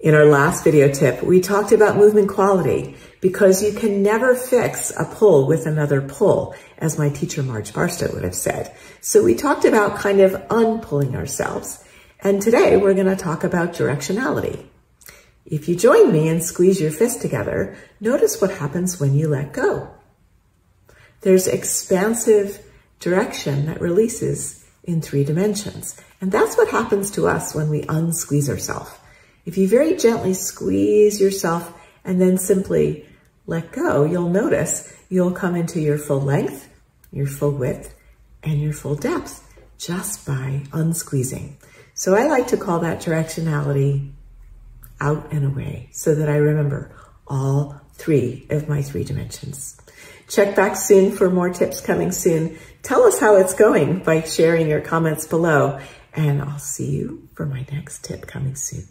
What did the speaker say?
In our last video tip, we talked about movement quality because you can never fix a pull with another pull, as my teacher Marge Barstow would have said. So we talked about kind of unpulling ourselves. And today we're going to talk about directionality. If you join me and squeeze your fist together, notice what happens when you let go. There's expansive direction that releases in 3 dimensions. And that's what happens to us when we unsqueeze ourselves. If you very gently squeeze yourself and then simply let go, you'll notice you'll come into your full length, your full width, and your full depth just by unsqueezing. So I like to call that directionality out and away so that I remember all 3 of my 3 dimensions. Check back soon for more tips coming soon. Tell us how it's going by sharing your comments below, and I'll see you for my next tip coming soon.